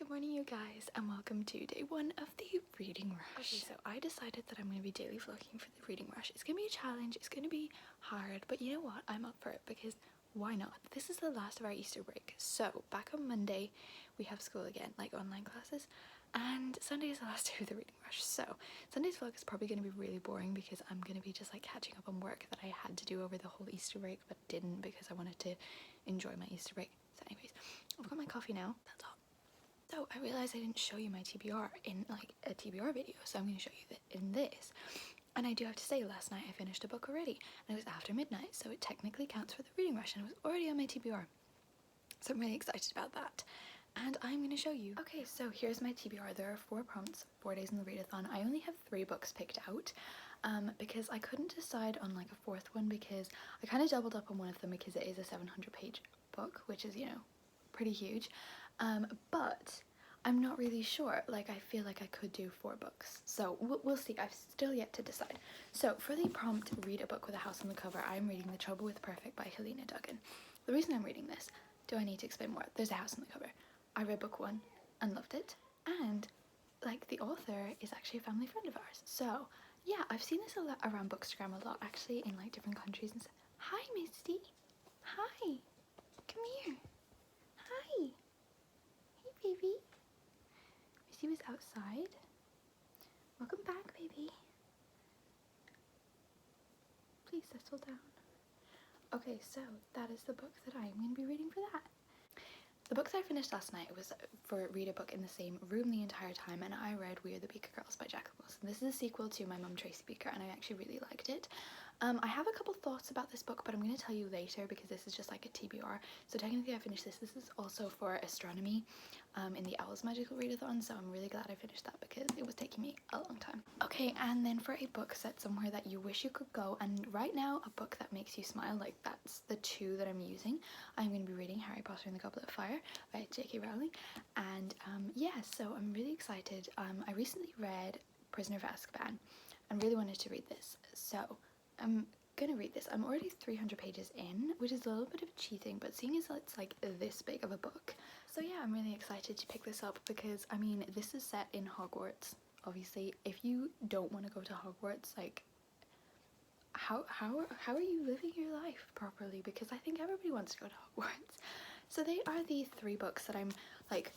Good morning, you guys, and welcome to day one of the reading rush. Okay, so I decided that I'm going to be daily vlogging for the reading rush. It's going to be a challenge, it's going to be hard, but you know what? I'm up for it because why not? This is the last of our Easter break. So back on Monday, we have school again, like online classes, and Sunday is the last day of the reading rush. So Sunday's vlog is probably going to be really boring because I'm going to be just like catching up on work that I had to do over the whole Easter break, but didn't because I wanted to enjoy my Easter break. So anyways, I've got my coffee now. That's all. So I realized I didn't show you my TBR in like a TBR video, so I'm going to show you that in this. And I do have to say, last night I finished a book already, and it was after midnight, so it technically counts for the reading rush, and it was already on my TBR. So I'm really excited about that, and I'm going to show you. Okay, so here's my TBR. There are 4 prompts, 4 days in the readathon. I only have 3 books picked out, because I couldn't decide on like a 4th one, because I kind of doubled up on one of them because it is a 700-page book, which is, you know, pretty huge. But I'm not really sure. Like, I feel like I could do 4 books, so we'll see. I've still yet to decide. So for the prompt, read a book with a house on the cover, I'm reading The Trouble with Perfect by Helena Duggan. The reason I'm reading this, do I need to explain more? There's a house on the cover. I read book 1 and loved it, and like the author is actually a family friend of ours. So yeah, I've seen this a lot around Bookstagram a lot, actually, in like different countries and stuff. Hi, Misty. Hi. Come here. Hi. Hey, baby. Missy was outside. Welcome back, baby. Please settle down. Okay, so that is the book that I'm going to be reading for that. The books I finished last night was for read a book in the same room the entire time, and I read We Are the Beaker Girls by Jacqueline Wilson. This is a sequel to My Mum Tracy Beaker, and I actually really liked it. I have a couple thoughts about this book, but I'm going to tell you later because this is just like a TBR. So technically I finished this. This is also for astronomy in the Owl's Magical Readathon, so I'm really glad I finished that because it was taking me a long time. Okay, and then for a book set somewhere that you wish you could go, and right now a book that makes you smile, like that's the 2 that I'm using. I'm going to be reading Harry Potter and the Goblet of Fire by J.K. Rowling, and yeah, so I'm really excited. I recently read Prisoner of Azkaban and really wanted to read this, so I'm gonna read this. I'm already 300 pages in, which is a little bit of cheating, but seeing as it's like this big of a book, so yeah, I'm really excited to pick this up because I mean this is set in Hogwarts. Obviously, if you don't want to go to Hogwarts, like how are you living your life properly? Because I think everybody wants to go to Hogwarts. So they are the 3 books that I'm like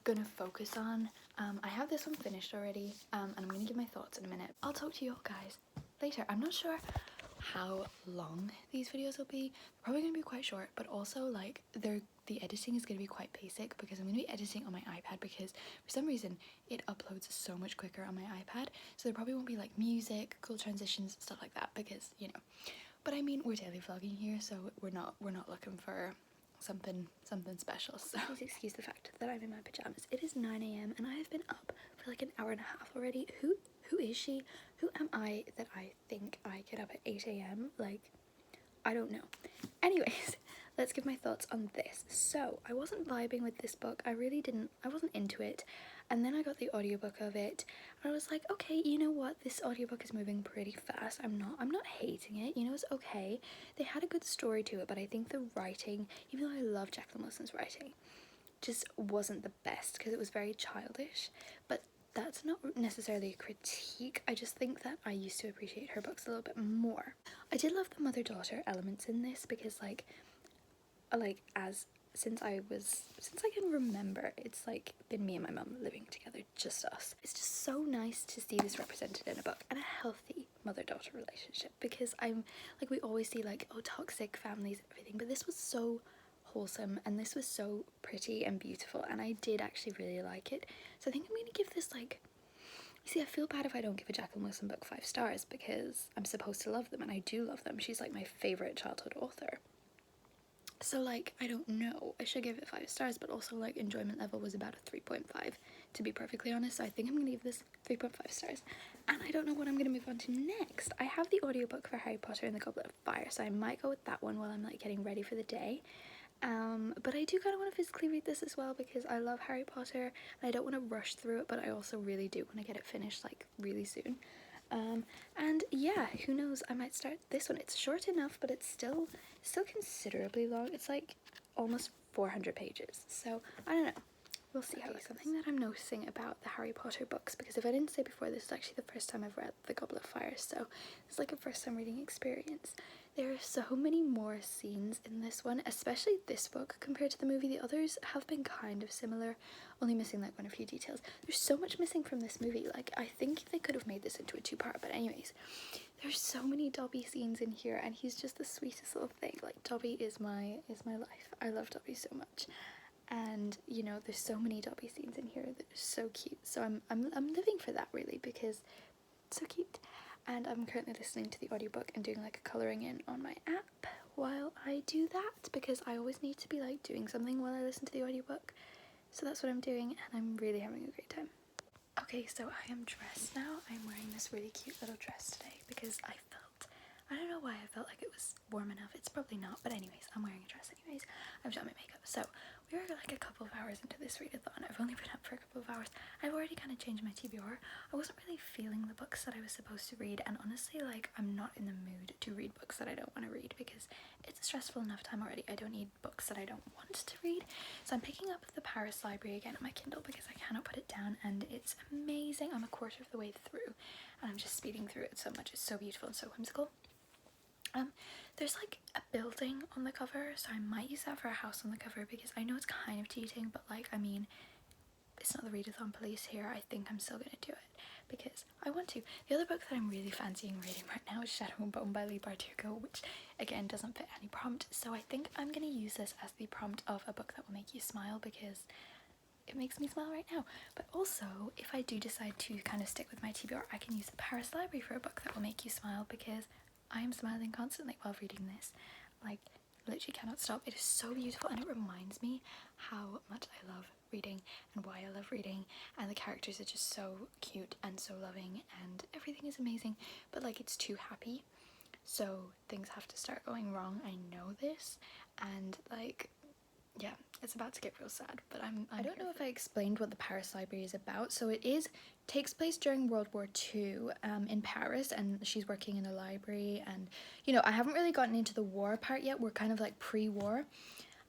gonna focus on. I have this one finished already, and I'm gonna give my thoughts in a minute. I'll talk to you all guys later. I'm not sure how long these videos will be. They're probably gonna be quite short, but also like the editing is gonna be quite basic because I'm gonna be editing on my iPad because for some reason it uploads so much quicker on my iPad. So there probably won't be like music, cool transitions, stuff like that because, you know. But I mean, we're daily vlogging here, so we're not looking for something special. So please excuse the fact that I'm in my pajamas. It is 9 a.m. and I have been up for like an hour and a half already. Who is she? Who am I that I think I get up at 8 a.m? Like, I don't know. Anyways, let's give my thoughts on this. So I wasn't vibing with this book. I wasn't into it. And then I got the audiobook of it and I was like, okay, you know what? This audiobook is moving pretty fast. I'm not hating it. You know, it's okay. They had a good story to it, but I think the writing, even though I love Jacqueline Wilson's writing, just wasn't the best because it was very childish. But that's not necessarily a critique. I just think that I used to appreciate her books a little bit more. I did love the mother-daughter elements in this because since I can remember, it's like been me and my mum living together, just us. It's just so nice to see this represented in a book, and a healthy mother-daughter relationship, because I'm like, we always see like, oh, toxic families and everything, but this was so wholesome and this was so pretty and beautiful, and I did actually really like it. So I think I'm gonna give this like, you see, I feel bad if I don't give a Jacqueline Wilson book 5 stars because I'm supposed to love them, and I do love them. She's like my favorite childhood author. So like, I don't know, I should give it 5 stars, but also like enjoyment level was about a 3.5 to be perfectly honest. So I think I'm gonna give this 3.5 stars, and I don't know what I'm gonna move on to next. I have the audiobook for Harry Potter and the Goblet of Fire, so I might go with that one while I'm like getting ready for the day. But I do kind of want to physically read this as well because I love Harry Potter and I don't want to rush through it, but I also really do want to get it finished like really soon. And yeah, who knows, I might start this one. It's short enough, but it's still considerably long. It's like almost 400 pages, so I don't know. we'll see how it goes. Something that I'm noticing about the Harry Potter books, because if I didn't say before, this is actually the first time I've read The Goblet of Fire, so it's like a first time reading experience. There are so many more scenes in this one, especially this book compared to the movie. The others have been kind of similar, only missing like one or few details. There's so much missing from this movie. Like, I think they could have made this into a two-part, but anyways, there's so many Dobby scenes in here, and he's just the sweetest little thing. Like, Dobby is my life. I love Dobby so much. And you know, there's so many Dobby scenes in here that are so cute, so I'm living for that really, because it's so cute. And I'm currently listening to the audiobook and doing like a colouring in on my app while I do that, because I always need to be like doing something while I listen to the audiobook. So that's what I'm doing, and I'm really having a great time. Okay, so I am dressed now. I'm wearing this really cute little dress today because I don't know why I felt like it was warm enough. It's probably not, but anyways, I'm wearing a dress anyways. I've done my makeup. So we were like a couple of hours into this readathon. I've only been up for a couple of hours. I've already kind of changed my TBR. I wasn't really feeling the books that I was supposed to read, and honestly, like, I'm not in the mood to read books that I don't want to read because it's a stressful enough time already. I don't need books that I don't want to read. So I'm picking up the Paris Library again on my Kindle because I cannot put it down, and it's amazing. I'm a quarter of the way through and I'm just speeding through it so much. It's so beautiful and so whimsical. There's like a building on the cover, so I might use that for a house on the cover because I know it's kind of cheating, but like, I mean, it's not the readathon police here. I think I'm still gonna do it because I want to. The other book that I'm really fancying reading right now is Shadow and Bone by Lee Bardugo, which again doesn't fit any prompt, so I think I'm gonna use this as the prompt of a book that will make you smile because it makes me smile right now. But also, if I do decide to kind of stick with my TBR, I can use the Paris Library for a book that will make you smile because I am smiling constantly while reading this. Like, literally cannot stop. It is so beautiful, and it reminds me how much I love reading and why I love reading, and the characters are just so cute and so loving and everything is amazing, but like, it's too happy, so things have to start going wrong. I know this, and like, yeah, it's about to get real sad, but I don't know if I explained what the Paris Library is about. So it takes place during World War II in Paris, and she's working in a library, and you know, I haven't really gotten into the war part yet. We're kind of like pre-war,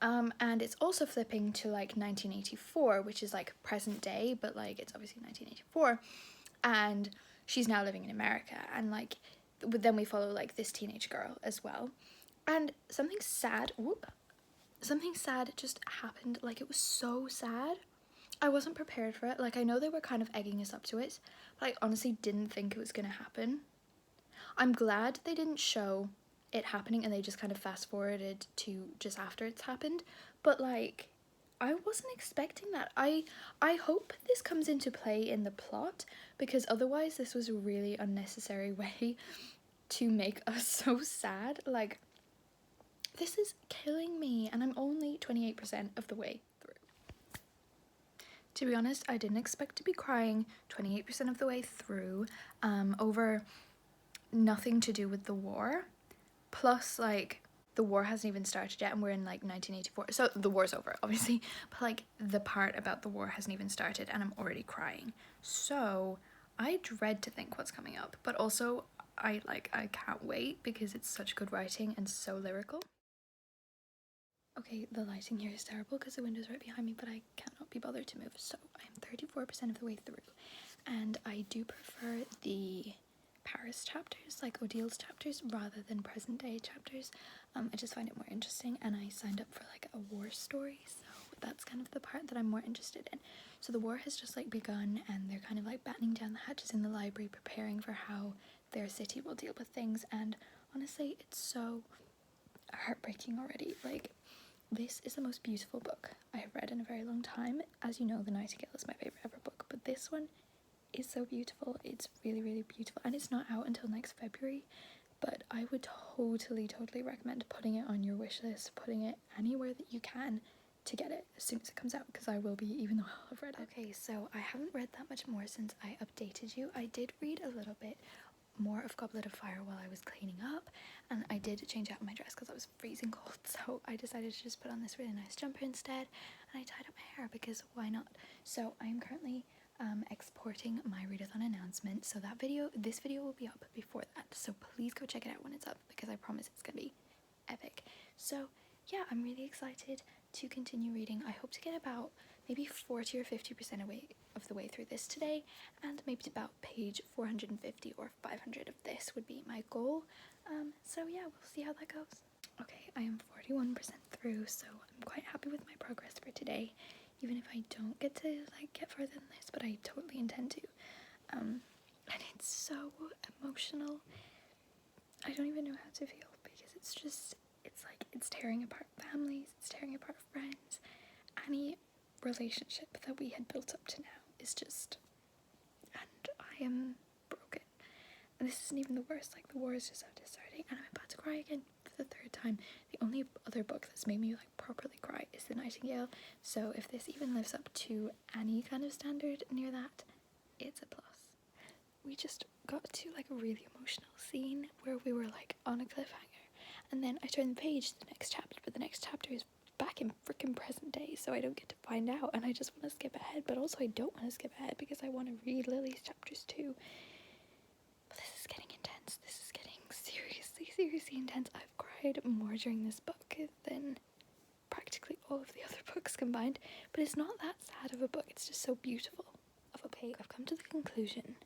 and it's also flipping to like 1984, which is like present day, but like, it's obviously 1984, and she's now living in America, and like, then we follow like this teenage girl as well, and something sad just happened. Like, it was so sad. I wasn't prepared for it. Like, I know they were kind of egging us up to it, but I honestly didn't think it was gonna happen. I'm glad they didn't show it happening and they just kind of fast forwarded to just after it's happened, but like, I wasn't expecting that. I hope this comes into play in the plot, because otherwise this was a really unnecessary way to make us so sad. Like, this is killing me, and I'm only 28% of the way through. To be honest, I didn't expect to be crying 28% of the way through over nothing to do with the war. Plus, like, the war hasn't even started yet, and we're in like 1984. So the war's over, obviously, but like, the part about the war hasn't even started and I'm already crying. So I dread to think what's coming up, but also I can't wait because it's such good writing and so lyrical. Okay, the lighting here is terrible because the window's right behind me, but I cannot be bothered to move. So I'm 34% of the way through, and I do prefer the Paris chapters, like Odile's chapters, rather than present day chapters. I just find it more interesting, and I signed up for like a war story, so that's kind of the part that I'm more interested in. So the war has just like begun, and they're kind of like battening down the hatches in the library, preparing for how their city will deal with things, and honestly, it's so heartbreaking already. Like, this is the most beautiful book I have read in a very long time. As you know, The Nightingale is my favourite ever book, but this one is so beautiful. It's really, really beautiful, and it's not out until next February, but I would totally recommend putting it on your wish list, putting it anywhere that you can to get it as soon as it comes out, because I will be, even though I've read it. Okay, so I haven't read that much more since I updated you. I did read a little bit more of Goblet of Fire while I was cleaning up, and I did change out my dress because I was freezing cold, so I decided to just put on this really nice jumper instead, and I tied up my hair because why not. So I'm currently exporting my readathon announcement, so this video will be up before that, so please go check it out when it's up because I promise it's gonna be epic. So yeah, I'm really excited to continue reading. I hope to get about maybe 40 or 50% of the way through this today, and maybe about page 450 or 500 of this would be my goal. So yeah, we'll see how that goes. Okay, I am 41% through, so I'm quite happy with my progress for today, even if I don't get to like get further than this, but I totally intend to. And it's so emotional. I don't even know how to feel, because it's like it's tearing apart families, it's tearing apart friends. Any relationship that we had built up to now is just, and I am broken. And this isn't even the worst, like the war is just starting, and I'm about to cry again for the third time. The only other book that's made me like properly cry is The Nightingale, so if this even lives up to any kind of standard near that, it's a plus. We just got to like a really emotional scene where we were like on a cliffhanger, and then I turned the page to the next chapter, but the next chapter is back in freaking present day, so I don't get to find out, and I just want to skip ahead, but also I don't want to skip ahead because I want to read Lily's chapters too. But this is getting intense. This is getting seriously intense. I've cried more during this book than practically all of the other books combined, but it's not that sad of a book, it's just so beautiful. Okay, I've come to the conclusion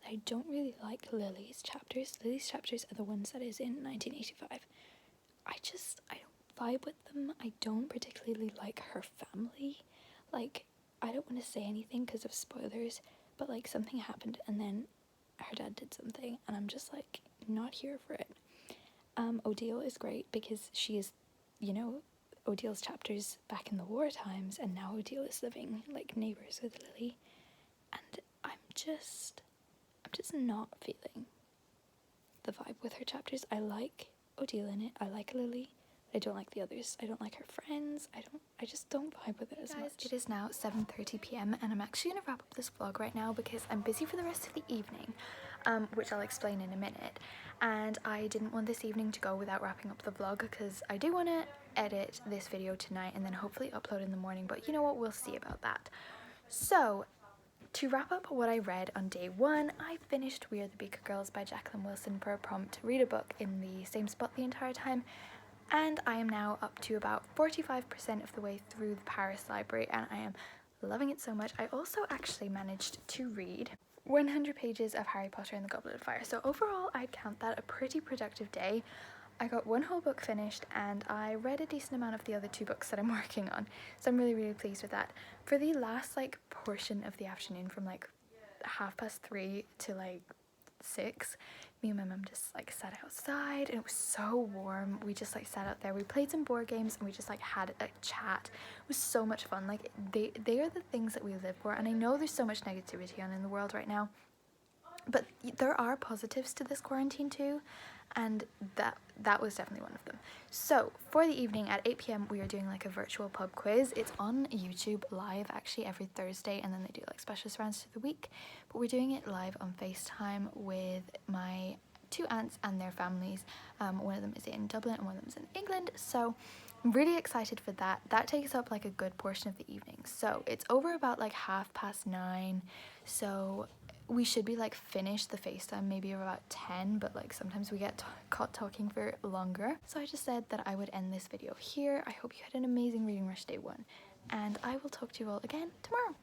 that I don't really like Lily's chapters. Lily's chapters are the ones that is in 1985. I don't vibe with them. I don't particularly like her family. Like, I don't want to say anything because of spoilers, but like something happened and then her dad did something and I'm just like not here for it. Odile is great because she is, you know, Odile's chapters back in the war times, and now Odile is living like neighbours with Lily, and I'm just not feeling the vibe with her chapters. I like Odile in it, I like Lily, I don't like the others. I don't like her friends. I just don't vibe with it as much. It is now 7:30 p.m. and I'm actually gonna wrap up this vlog right now because I'm busy for the rest of the evening, which I'll explain in a minute. And I didn't want this evening to go without wrapping up the vlog because I do want to edit this video tonight and then hopefully upload in the morning, but you know what, we'll see about that. So to wrap up what I read on day one, I finished We Are the Beaker Girls by Jacqueline Wilson for a prompt to read a book in the same spot the entire time, and I am now up to about 45% of the way through the Paris Library and I am loving it so much. I also actually managed to read 100 pages of Harry Potter and the Goblet of Fire, so overall I'd count that a pretty productive day. I got one whole book finished and I read a decent amount of the other two books that I'm working on, so I'm really pleased with that. For the last like portion of the afternoon, from like 3:30 to like 6, me and my mum just like sat outside and it was so warm. We just like sat out there, we played some board games and we just like had a chat. It was so much fun. Like they are the things that we live for, and I know there's so much negativity on in the world right now, but there are positives to this quarantine too, and that was definitely one of them. So for the evening at 8 p.m. we are doing like a virtual pub quiz. It's on YouTube live actually every Thursday, and then they do like special rounds through the week, but we're doing it live on FaceTime with my two aunts and their families. One of them is in Dublin and one of them is in England, so I'm really excited for that. That takes up like a good portion of the evening, so it's over about like 9:30, so we should be like finished the FaceTime maybe about 10, but like sometimes we get caught talking for longer. So I just said that I would end this video here. I hope you had an amazing reading rush day one, and I will talk to you all again tomorrow.